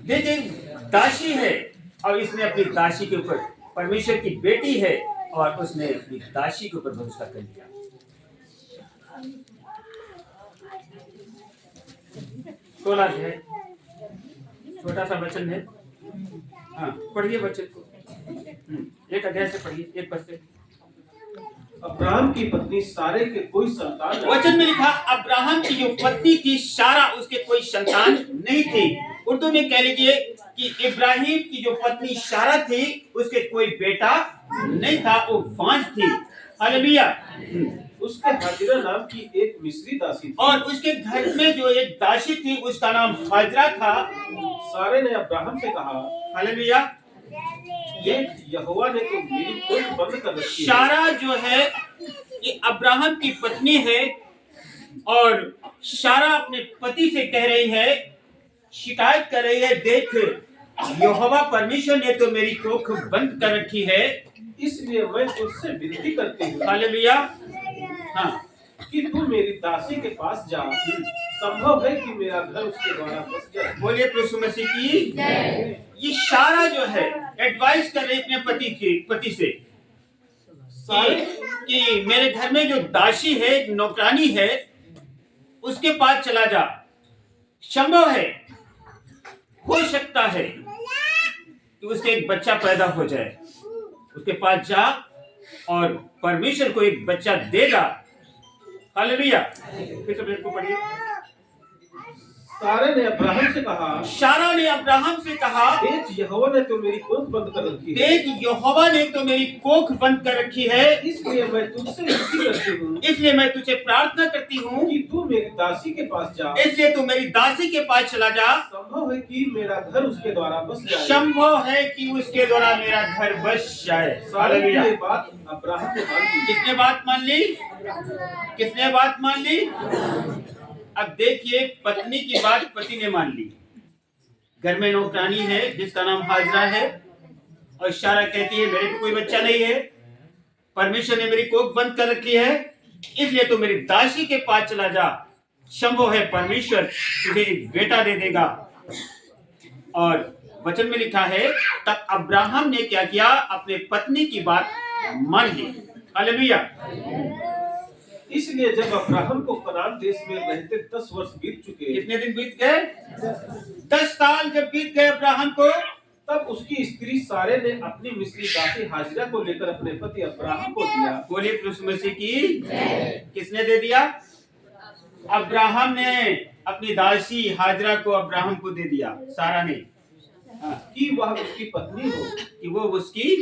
देखिए, दासी है और इसने अपनी दासी के ऊपर, परमेश्वर की बेटी है और उसने अपनी दासी के ऊपर भरोसा कर लिया। सोलह है, छोटा सा वचन है। हाँ, पढ़िए वचन को। एक अध्याय से पढ़िए, एक पद से। अब्राहम की पत्नी सारे के कोई संतान नहीं। वचन में लिखा, अब्राहम की जो पत्नी थी सारा, उसके कोई संतान नहीं थी। उर्दू में कह लीजिए कि इब्राहिम की जो पत्नी सारा थी, उसके कोई बेटा नहीं था, वो बांझ थी। हालेलुया। उसके हाजिरा नाम की एक मिस्री दासी थी, और उसके घर में जो एक दासी थी, उसका नाम हाजरा था। सारे ने अब्राहम से कहा, हालेलुया। देख, यहोवा ने तो मेरी कोख बंद कर रखी है। सारा जो है ये अब्राहम की पत्नी है और सारा अपने पति से कह रही है, शिकायत कर रही है, देख यहोवा परमेश्वर ने तो मेरी कोख बंद कर रखी है, इसलिए मैं तुझसे विनती करती हूँ, हालेलुया। हाँ, कि तू मेरी दासी के पास जा। संभव है कि मेरा घर उसके द्वारा बस जाए। बोलिए प्रभु मसीह की। ये सारा जो है एडवाइस कर रही अपने पति से कि मेरे घर में जो दासी है, नौकरानी है, उसके पास चला जा। संभव है, हो सकता है कि उसके एक बच्चा पैदा हो जाए। उसके पास जा और परमेश्वर को एक बच्चा देगा। हालेलुया। फिर से मेरे को पढ़िए। सारे ने अब्राहम से कहा, सारा ने अब्राहम से कहा, देख, यहोवा ने तो मेरी कोख बंद कर रखी है। देख, यहोवा ने तो मेरी कोख बंद कर रखी है, इसलिए मैं तुझसे विनती करती हूँ, इसलिए मैं तुझे प्रार्थना करती हूँ कि तू मेरी दासी के पास जा। इसलिए तू मेरी दासी के पास चला जा। संभव है कि मेरा घर उसके द्वारा बस जाए। संभव है कि उसके द्वारा मेरा घर बस जाए। सारे हालेलुया। ये बात अब्राहम ने मान ली। किसने बात मान ली? किसने बात मान ली? अब देखिए, पत्नी की बात पति ने मान ली। घर में नौकरानी है जिसका नाम हाजरा है और सारा कहती है, मेरे को कोई बच्चा नहीं है, परमेश्वर ने मेरी कोख बंद कर रखी है, इसलिए तो मेरी दासी के पास चला जा। संभव है परमेश्वर तुझे एक बेटा दे देगा। और वचन में लिखा है, तब अब्राहम ने क्या किया? अपने पत्नी की बात मान ली। हालेलुया। इसलिए जब अब्राहम को कनान देश में रहते 10 वर्ष बीत चुके, कितने दिन बीत गए? 10 साल जब बीत गए अब्राहम को, तब उसकी स्त्री सारे ने अपनी मिस्री दासी हाजिरा को लेकर अपने पति अब्राहम को दिया। बोलिए प्रभु मसीह की। किसने दे दिया? अब्राहम ने अपनी दासी हाजरा को अब्राहम को दे दिया, सारा ने। कि वह उसकी पत्नी हो, कि वो उसकी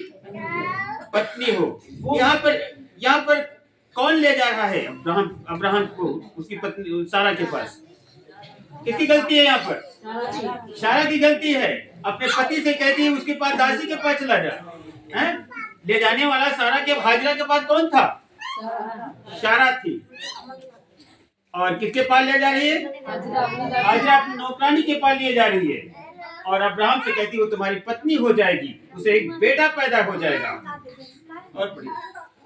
पत्नी हो। यहाँ पर कौन ले जा रहा है अब्राहम को उसकी पत्नी सारा के पास? किसकी गलती है यहाँ पर? सारा की गलती है। अपने पति से कहती है उसके पास, दासी के पास चला जा। हैं? ले जाने वाला सारा के, हाजरा के पास कौन था? सारा थी। और किसके पास ले जा रही है? हाजरा अपनी नौकरानी के पास ले जा रही है और अब्राहम से कहती है वो तुम्हारी पत्नी हो जाएगी, उसे एक बेटा पैदा हो जाएगा। और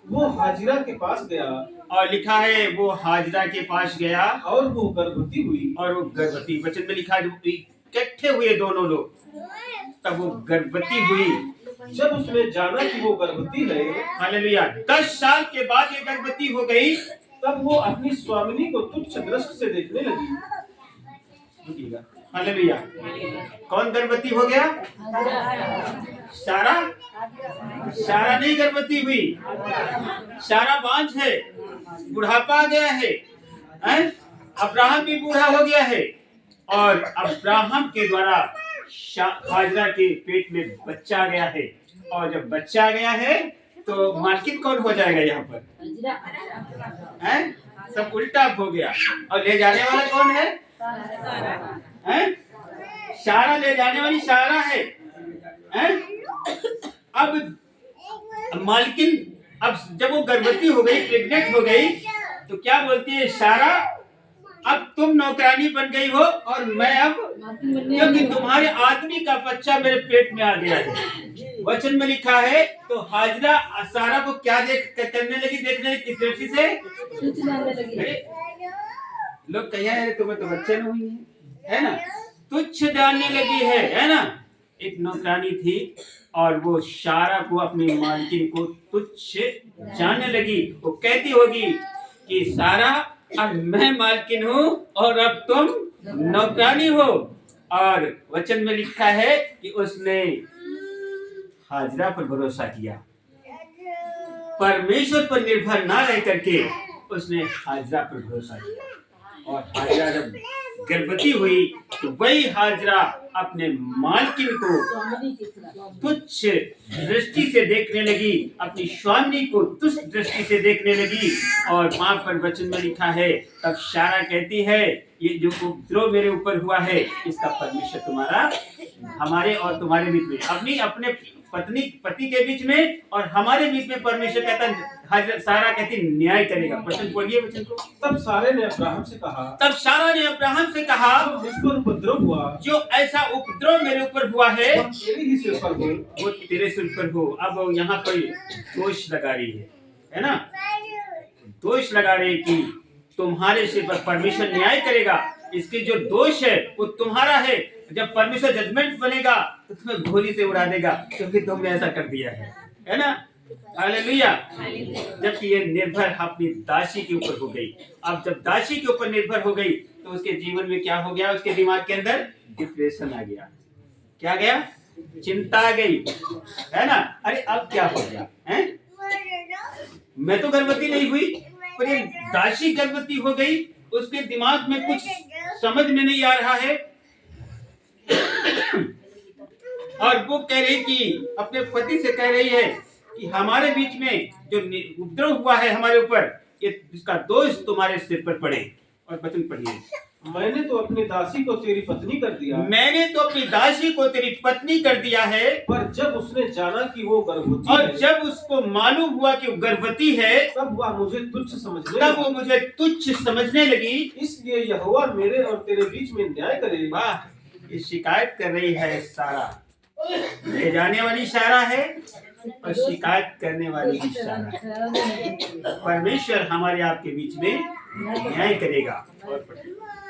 वो हाजिरा के पास गया और लिखा है वो हाजरा के पास गया और वो गर्भवती हुई। और वो गर्भवती, वचन में लिखा जब इकट्ठे हुए दोनों लोग, तब वो गर्भवती हुई। जब उसने जाना कि वो गर्भवती है, हालेलुया, 10 साल के बाद ये गर्भवती हो गई, तब वो अपनी स्वामिनी को तुच्छ दृष्टि से देखने लगी। हालेलुया। कौन गर्भवती हो गया? सारा? सारा नहीं गर्भवती हुई। सारा बांझ है, बुढ़ापा आ गया है, अब्राहम भी बूढ़ा हो गया है और अब्राहम के द्वारा हाजरा के पेट में बच्चा आ गया है। और जब बच्चा आ गया है तो मालकिन कौन हो जाएगा यहाँ पर? सब उल्टा हो गया। और ले जाने वाला कौन है? सारा ले जाने वाली सारा है। अब मालकिन, अब जब वो गर्भवती हो गई, प्रेग्नेंट हो गई, तो क्या बोलती है सारा, अब तुम नौकरानी बन गई हो और मैं अब, क्योंकि तुम्हारे आदमी का बच्चा मेरे पेट में आ गया है। वचन में लिखा है, तो हाजरा सारा को क्या करने लगी? देखने किस दृष्टि से? लोग कहिए तुम्हें तो बच्चे नहीं हुई है ना, तुच्छ जानने लगी है ना। एक नौकरानी थी और वो सारा को, अपनी मालकिन को तुच्छ जानने लगी। वो कहती होगी कि सारा, अब मैं मालकिन हूँ और अब तुम नौकरानी हो। और वचन में लिखा है कि उसने हाजरा पर भरोसा किया, परमेश्वर पर निर्भर ना रह करके उसने हाजरा पर भरोसा किया। और हाजरा जब गर्भवती हुई तो वही हाजरा अपने मालकिन को तुच्छ दृष्टि से देखने लगी, अपनी स्वामी को तुच्छ दृष्टि से देखने लगी। और वहां पर वचन में लिखा है, तब सारा कहती है, ये जो उपद्रव मेरे ऊपर हुआ है इसका परमेश्वर तुम्हारा, हमारे और तुम्हारे बीच में, अपने पति के बीच में और हमारे बीच में परमेश्वर कहता, सारा कहती न्याय करेगा। वचन पढ़िए वचन को। तब सारा ने अब्राहम से कहा, मुझ पर उपद्रव हुआ, जो ऐसा उपद्रव मेरे ऊपर हुआ है वो तेरे ही सिर पर हो, वो तेरे सिर पर हो। अब यहाँ पर दोष लगा रही है ना, दोष लगा रही कि तुम्हारे सिर पर परमेश्वर न्याय करेगा। इसकी जो दोष है वो तुम्हारा है। जब परमेश्वर जजमेंट बनेगा तो तुम्हें गोली से उड़ा देगा, क्योंकि तुमने ऐसा कर दिया है ना। हालेलुया। जबकि ये निर्भर अपनी दासी के ऊपर हो गई। अब जब दासी के ऊपर निर्भर हो गई तो उसके जीवन में क्या हो गया, उसके दिमाग के अंदर डिप्रेशन आ गया। क्या गया? चिंता आ गई, है ना। अरे अब क्या हो गया है, मैं तो गर्भवती नहीं हुई पर ये दासी गर्भवती हो गई। उसके दिमाग में कुछ समझ में नहीं आ रहा है। और वो कह रही कि अपने पति से कह रही है कि हमारे बीच में जो उपद्रव हुआ है हमारे ऊपर, ये इसका दोष तुम्हारे सिर पर पड़े। और वचन पढ़िए। मैंने तो अपनी दासी को तेरी पत्नी कर दिया, मैंने तो अपनी दासी को तेरी पत्नी कर दिया है। पर जब उसने जाना कि वो गर्भवती और है, जब उसको मालूम हुआ कि वो गर्भवती है, तब वह मुझे तुच्छ समझने लगी। इसलिए यहोवा मेरे और तेरे बीच में न्याय करे। वाह, ये शिकायत कर रही है सारा। ले जाने वाली सारा है और शिकायत करने वाली भी सारा है। परमेश्वर हमारे आपके बीच में न्याय करेगा। और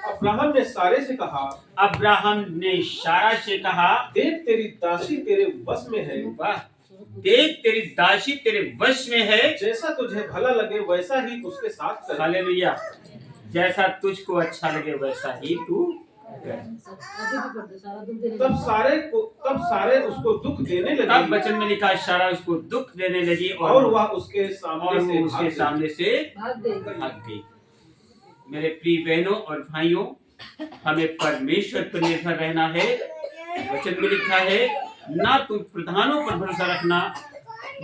अब्राहम ने सारे से कहा, अब्राहम ने सारा से कहा, देख तेरी दासी तेरे वश में है। वाह, देख तेरी दासी तेरे वश में है। जैसा तुझे भला लगे वैसा ही उसके साथ कर। हालेलुया। जैसा तुझको अच्छा लगे वैसा ही तू कर। तब सारे उसको दुख देने लगी। तब वचन में लिखा, सारा उसको दुख देने लगी और वह उसके सामने से भाग गई। मेरे प्रिय बहनों और भाइयों, हमें परमेश्वर पर निर्भर रहना है। वचन में लिखा है, ना तुम प्रधानों पर भरोसा रखना,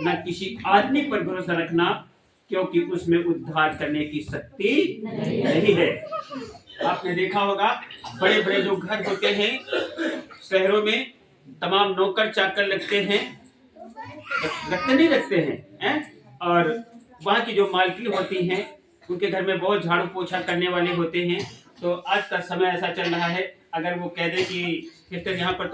ना किसी आदमी पर भरोसा रखना, क्योंकि उसमें उद्धार करने की शक्ति नहीं है। आपने देखा होगा, बड़े बड़े जो घर होते हैं शहरों में, तमाम नौकर चाकर लगते हैं, रखते नहीं रखते हैं? और वहाँ की जो मालकिन होती हैं उनके घर में बहुत झाड़ू पोछा करने वाले होते हैं। तो आज का समय ऐसा चल रहा है, अगर वो कह दे कि सिस्टर यहाँ पर